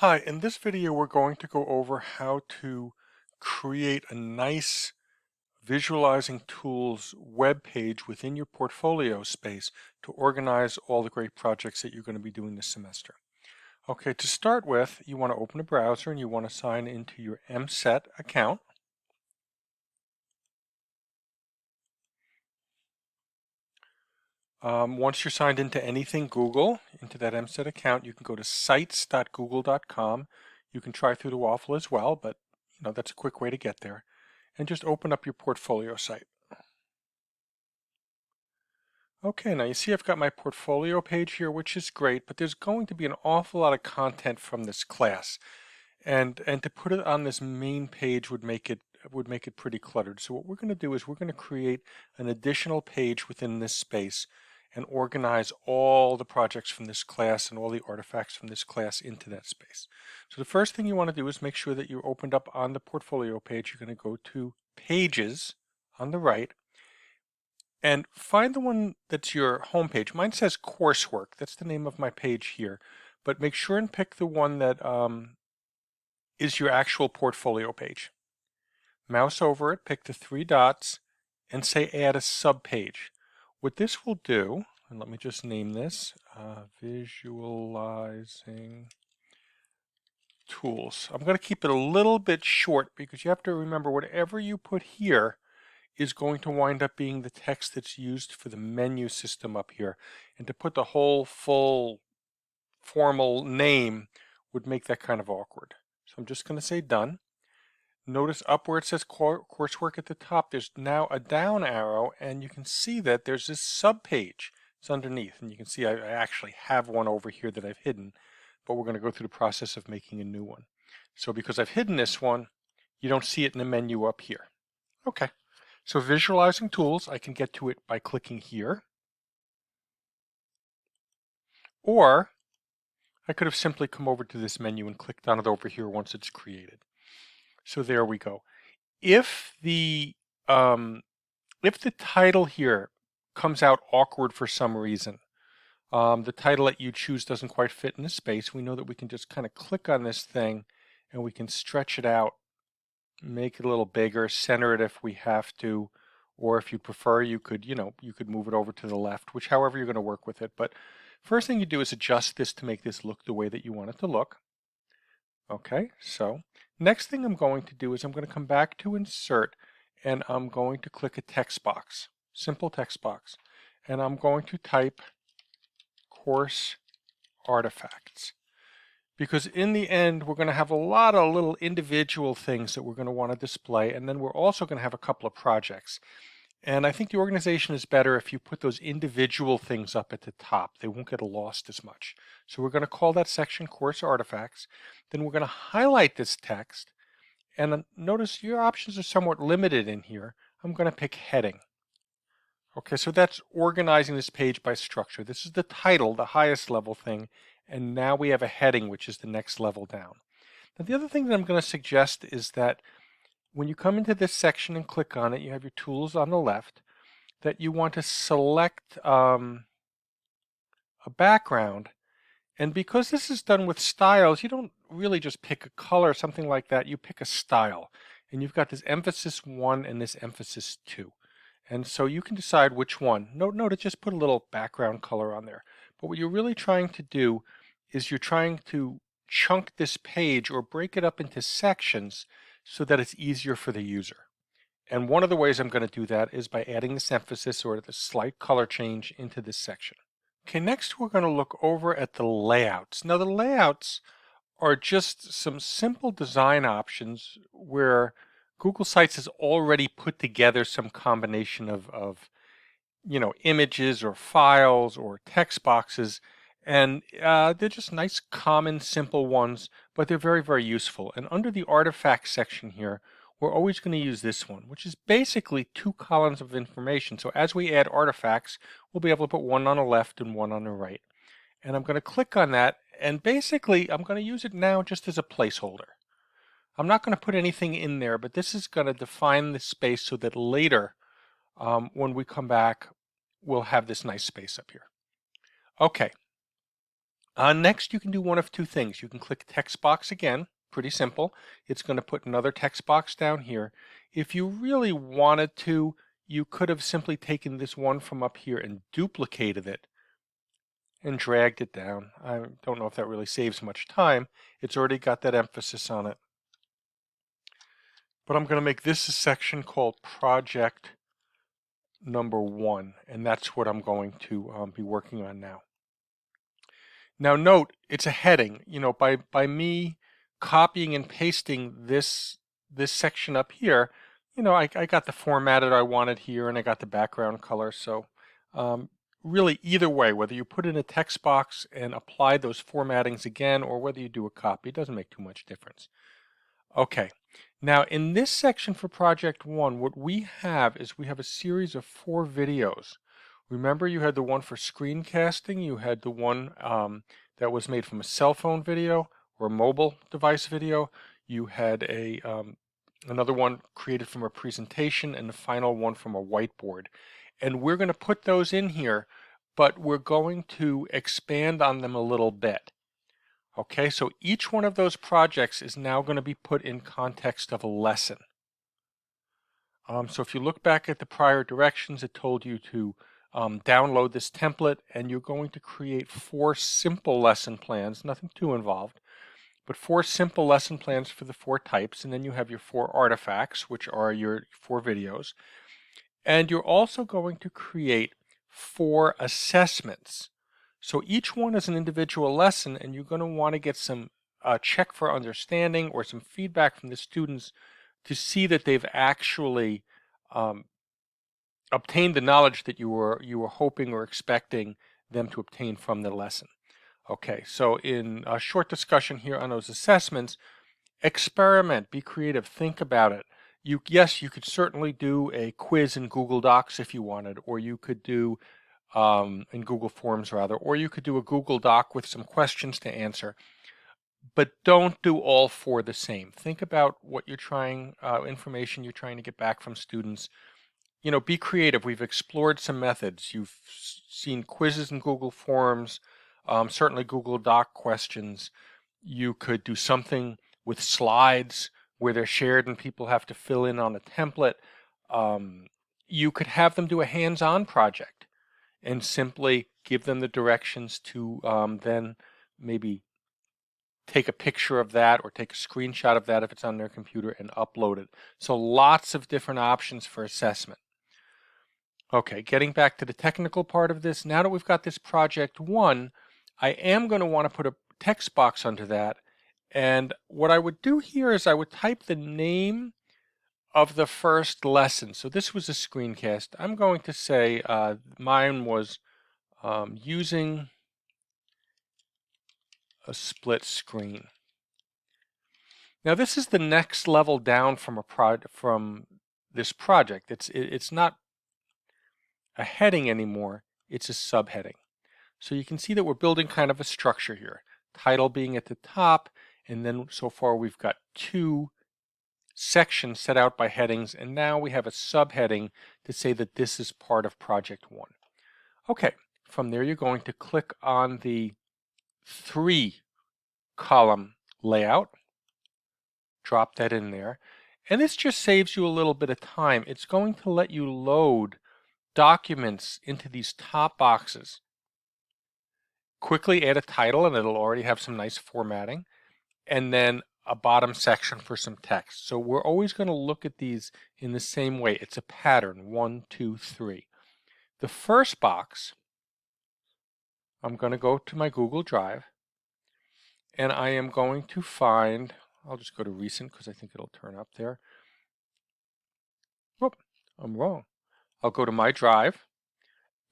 Hi, in this video we're going to go over how to create a nice visualizing tools web page within your portfolio space to organize all the great projects that you're going to be doing this semester. Okay, to start with, you want to open a browser and you want to sign into your MSET account. Once you're signed into anything Google, into that MSET account, you can go to sites.google.com. You can try through the waffle as well, but that's a quick way to get there. And just open up your portfolio site. Okay, now you see I've got my portfolio page here, which is great, but there's going to be an awful lot of content from this class. And to put it on this main page would make it pretty cluttered. So what we're going to do is we're going to create an additional page within this space and organize all the projects from this class and all the artifacts from this class into that space. So the first thing you want to do is make sure that you're opened up on the portfolio page. You're going to go to Pages on the right and find the one that's your home page. Mine says Coursework. That's the name of my page here. But make sure and pick the one that is your actual portfolio page. Mouse over it, pick the three dots, and say Add a subpage. What this will do, and let me just name this, Visualizing Tools. I'm going to keep it a little bit short because you have to remember whatever you put here is going to wind up being the text that's used for the menu system up here. And to put the whole full formal name would make that kind of awkward. So I'm just going to say done. Notice up where it says coursework at the top, there's now a down arrow, and you can see that there's this subpage. It's underneath, and you can see I actually have one over here that I've hidden, but we're going to go through the process of making a new one. So because I've hidden this one, you don't see it in the menu up here. Okay. So visualizing tools, I can get to it by clicking here. Or I could have simply come over to this menu and clicked on it over here once it's created. So there we go. If the title here comes out awkward for some reason, the title that you choose doesn't quite fit in the space, we know that we can just kind of click on this thing and we can stretch it out, make it a little bigger, center it if we have to, or if you prefer, you could move it over to the left, which however you're going to work with it. But first thing you do is adjust this to make this look the way that you want it to look. Okay, so next thing I'm going to do is I'm going to come back to Insert, and I'm going to click a text box, simple text box, and I'm going to type Course Artifacts. Because in the end, we're going to have a lot of little individual things that we're going to want to display, and then we're also going to have a couple of projects. And I think the organization is better if you put those individual things up at the top. They won't get lost as much. So we're going to call that section Course Artifacts. Then we're going to highlight this text. And notice your options are somewhat limited in here. I'm going to pick Heading. Okay, so that's organizing this page by structure. This is the title, the highest level thing. And now we have a heading, which is the next level down. Now the other thing that I'm going to suggest is that when you come into this section and click on it, you have your tools on the left, that you want to select a background. And because this is done with styles, you don't really just pick a color or something like that. You pick a style. And you've got this emphasis 1 and this emphasis 2. And so you can decide which one. Note to just put a little background color on there. But what you're really trying to do is you're trying to chunk this page or break it up into sections so that it's easier for the user. And one of the ways I'm going to do that is by adding this emphasis or the slight color change into this section. Okay, next we're going to look over at the layouts. Now the layouts are just some simple design options where Google Sites has already put together some combination of images or files or text boxes, and they're just nice, common, simple ones, but they're very, very useful. And under the artifacts section here, we're always going to use this one, which is basically 2 columns of information. So as we add artifacts, we'll be able to put one on the left and one on the right. And I'm going to click on that, and basically I'm going to use it now just as a placeholder. I'm not going to put anything in there, but this is going to define the space so that later when we come back, we'll have this nice space up here. Okay. Next, you can do one of two things. You can click text box again, pretty simple. It's going to put another text box down here. If you really wanted to, you could have simply taken this one from up here and duplicated it and dragged it down. I don't know if that really saves much time. It's already got that emphasis on it. But I'm going to make this a section called Project Number 1, and that's what I'm going to be working on now. Now note, it's a heading. You know, by me copying and pasting this section up here, you know, I got the formatted I wanted here, and I got the background color. So really, either way, whether you put in a text box and apply those formattings again, or whether you do a copy, it doesn't make too much difference. Okay, now in this section for Project 1, what we have is we have a series of 4 videos. Remember, you had the one for screencasting, you had the one that was made from a cell phone video or a mobile device video, you had another one created from a presentation, and the final one from a whiteboard. And we're going to put those in here, but we're going to expand on them a little bit. Okay, so each one of those projects is now going to be put in context of a lesson. So if you look back at the prior directions, it told you to download this template, and you're going to create 4 simple lesson plans, nothing too involved, but 4 simple lesson plans for the 4 types, and then you have your 4 artifacts, which are your 4 videos. And you're also going to create 4 assessments. So each one is an individual lesson, and you're going to want to get some check for understanding or some feedback from the students to see that they've actually obtained the knowledge that you were hoping or expecting them to obtain from the lesson. Okay, so in a short discussion here on those assessments, experiment, be creative, think about it. Yes, you could certainly do a quiz in Google Docs if you wanted, or you could do in Google Forms rather, or you could do a Google Doc with some questions to answer. But don't do all 4 the same. Think about what you're trying, information you're trying to get back from students. You know, be creative. We've explored some methods. You've seen quizzes in Google Forms, certainly Google Doc questions. You could do something with slides where they're shared and people have to fill in on a template. You could have them do a hands-on project and simply give them the directions to then maybe take a picture of that or take a screenshot of that if it's on their computer and upload it. So lots of different options for assessment. Okay, getting back to the technical part of this, now that we've got this Project 1, I am going to want to put a text box under that. And what I would do here is I would type the name of the first lesson. So this was a screencast. I'm going to say mine was using a split screen. Now this is the next level down from from this project. It's not a heading anymore, it's a subheading. So you can see that we're building kind of a structure here. Title being at the top, and then so far we've got 2 sections set out by headings, and now we have a subheading to say that this is part of Project 1. Okay, from there you're going to click on the 3 column layout, drop that in there, and this just saves you a little bit of time. It's going to let you load documents into these top boxes. Quickly add a title, and it'll already have some nice formatting, and then a bottom section for some text. So we're always going to look at these in the same way. It's a pattern, 1, 2, 3. The first box, I'm going to go to my Google Drive, and I am going to find, I'll just go to recent because I think it'll turn up there. Whoop, I'm wrong. I'll go to my drive,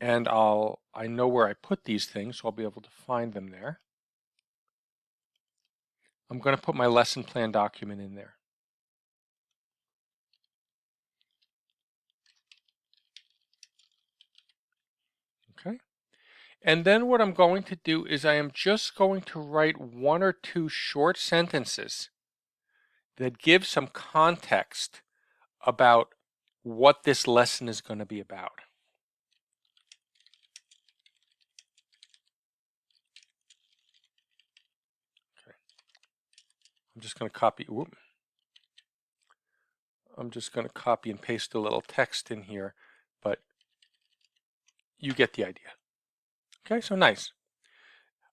and I know where I put these things, so I'll be able to find them there. I'm going to put my lesson plan document in there. Okay. And then what I'm going to do is I am just going to write 1 or 2 short sentences that give some context about what this lesson is going to be about. I'm just going to copy. Whoop, I'm just going to copy and paste a little text in here, but you get the idea. Okay, so nice.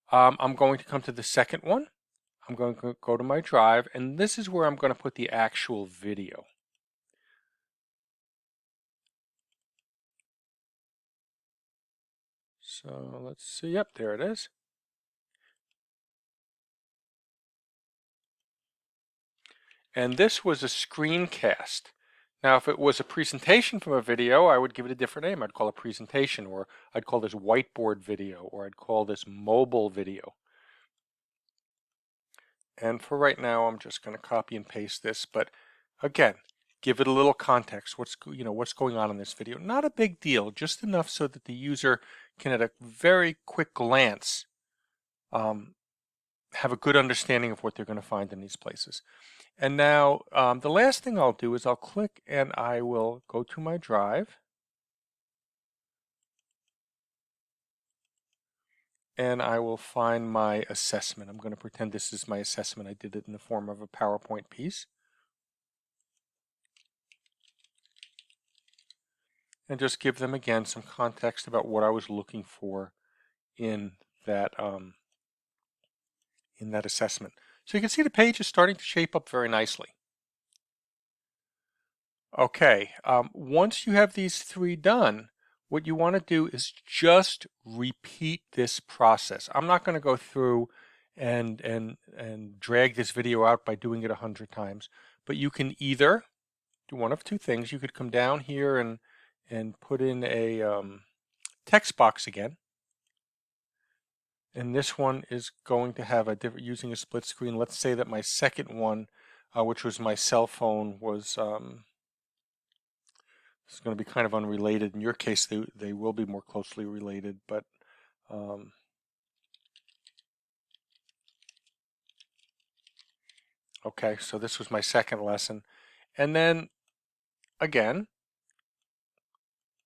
I'm going to come to the second one. I'm going to go to my drive, and this is where I'm going to put the actual video. So let's see. Yep, there it is. And this was a screencast. Now, if it was a presentation from a video, I would give it a different name. I'd call it presentation, or I'd call this whiteboard video, or I'd call this mobile video. And for right now, I'm just going to copy and paste this. But again, give it a little context. What's going on in this video? Not a big deal, just enough so that the user can, at a very quick glance, have a good understanding of what they're going to find in these places. And now the last thing I'll do is I'll click and I will go to my drive. And I will find my assessment. I'm going to pretend this is my assessment. I did it in the form of a PowerPoint piece. And just give them again some context about what I was looking for in that assessment. So you can see the page is starting to shape up very nicely. Okay, once you have these three done, what you want to do is just repeat this process. I'm not going to go through and drag this video out by doing it 100 times, but you can either do one of two things. You could come down here and put in a text box again. And this one is going to have a different, using a split screen. Let's say that my second one, which was my cell phone, was it's going to be kind of unrelated. In your case, they will be more closely related, but okay, so this was my second lesson. And then again,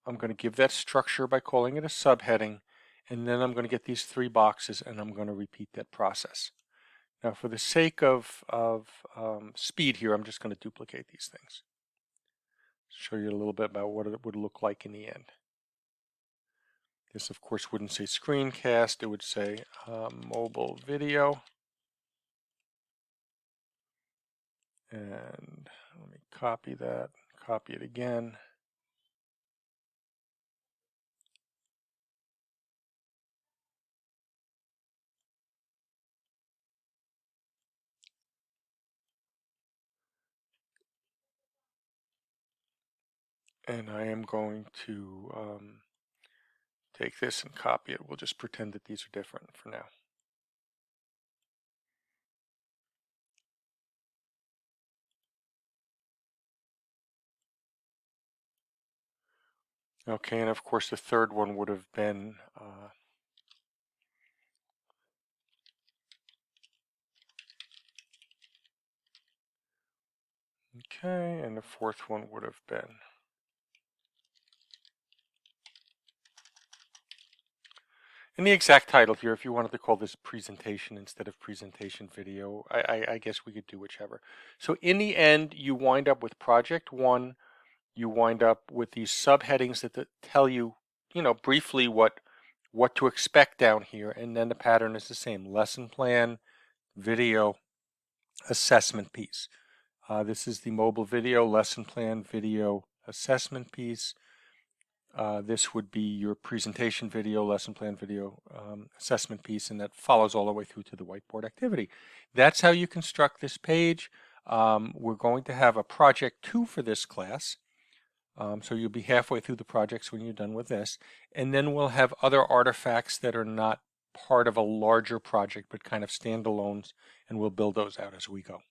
I'm going to give that structure by calling it a subheading, and then I'm going to get these three boxes and I'm going to repeat that process. Now, for the sake of speed here, I'm just going to duplicate these things. Show you a little bit about what it would look like in the end. This, of course, wouldn't say screencast. It would say mobile video. And let me copy that, copy it again. And I am going to take this and copy it. We'll just pretend that these are different for now. Okay, and of course the third one would have been okay, and the fourth one would have been and the exact title here, if you wanted to call this presentation instead of presentation video, I guess we could do whichever. So in the end, you wind up with project one. You wind up with these subheadings that tell you, briefly what to expect down here, and then the pattern is the same: lesson plan, video, assessment piece. This is the mobile video, lesson plan, video, assessment piece. This would be your presentation video, lesson plan video, assessment piece, and that follows all the way through to the whiteboard activity. That's how you construct this page. We're going to have a project 2 for this class. So you'll be halfway through the projects when you're done with this. And then we'll have other artifacts that are not part of a larger project, but kind of standalones, and we'll build those out as we go.